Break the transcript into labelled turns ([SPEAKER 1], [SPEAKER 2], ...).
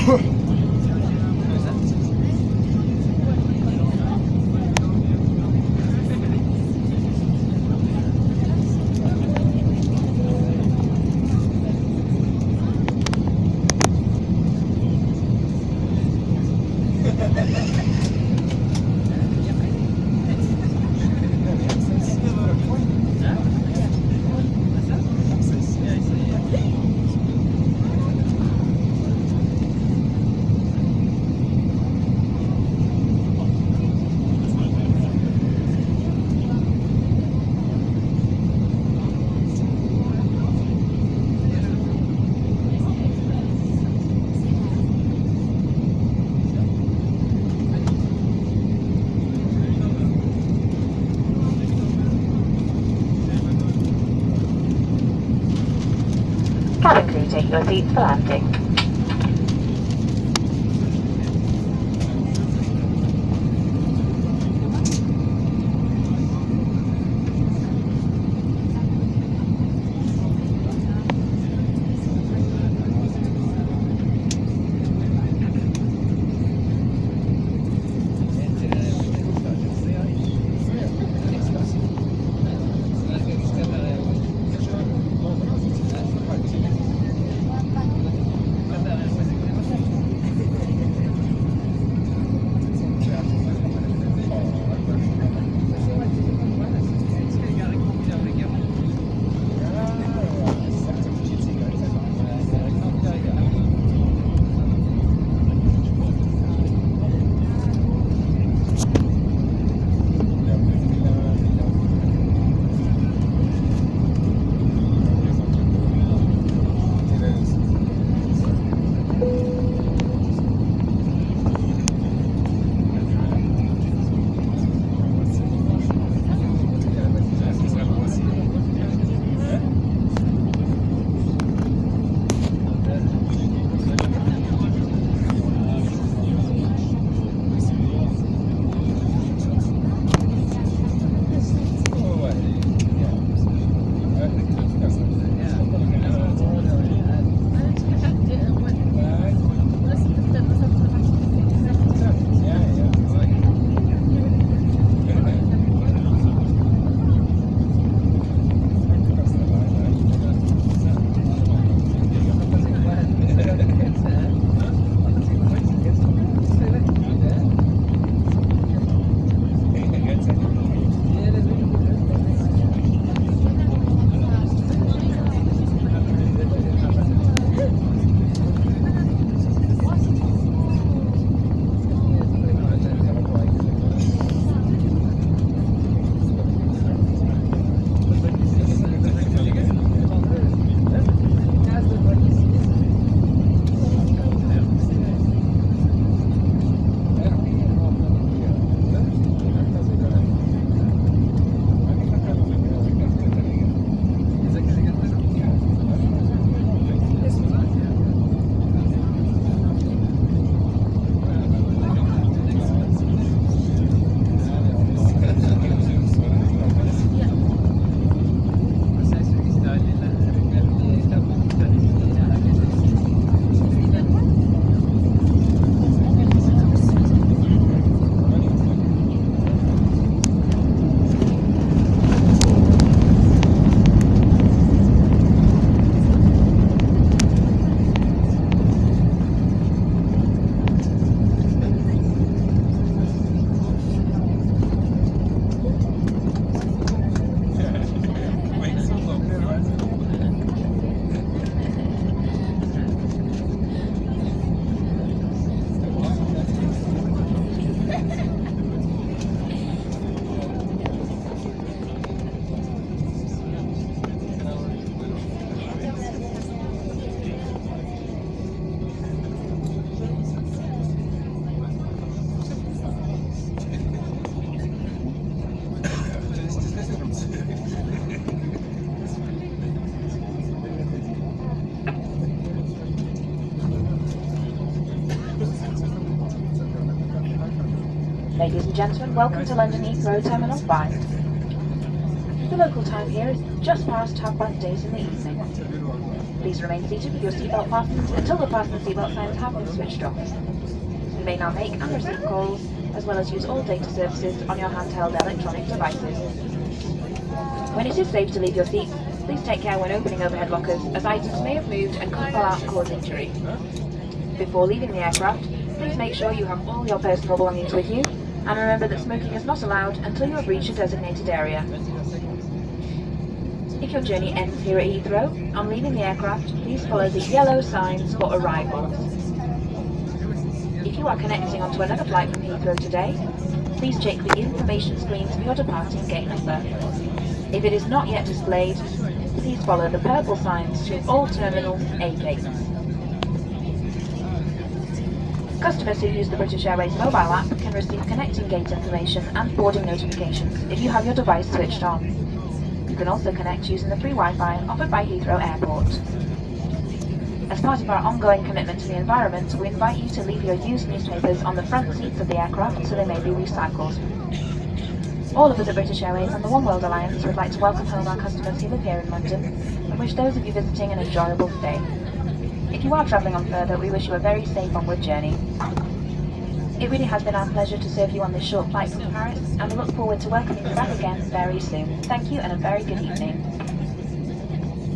[SPEAKER 1] Cabin crew, take your seats for landing. Ladies and gentlemen, welcome to London Heathrow Terminal 5. The local time here is just past 8:30 in the evening. Please remain seated with your seatbelt fastened until the fasten seatbelt signs have been switched off. You may now make and receive calls, as well as use all data services on your handheld electronic devices. When it is safe to leave your seat, please take care when opening overhead lockers, as items may have moved and could fall out and cause injury. Before leaving the aircraft, please make sure you have all your personal belongings with you, and remember that smoking is not allowed until you have reached a designated area. If your journey ends here at Heathrow, on leaving the aircraft, please follow the yellow signs for arrivals. If you are connecting onto another flight from Heathrow today, please check the information screens for your departing gate number. If it is not yet displayed, please follow the purple signs to all Terminal A gates. Customers who use the British Airways mobile app can receive connecting gate information and boarding notifications if you have your device switched on. You can also connect using the free Wi-Fi offered by Heathrow Airport. As part of our ongoing commitment to the environment, we invite you to leave your used newspapers on the front seats of the aircraft so they may be recycled. All of us at British Airways and the One World Alliance would like to welcome home our customers who live here in London and wish those of you visiting an enjoyable stay. If you are travelling on further, we wish you a very safe onward journey. It really has been our pleasure to serve you on this short flight from Paris, and we look forward to welcoming you back again very soon. Thank you and a very good evening.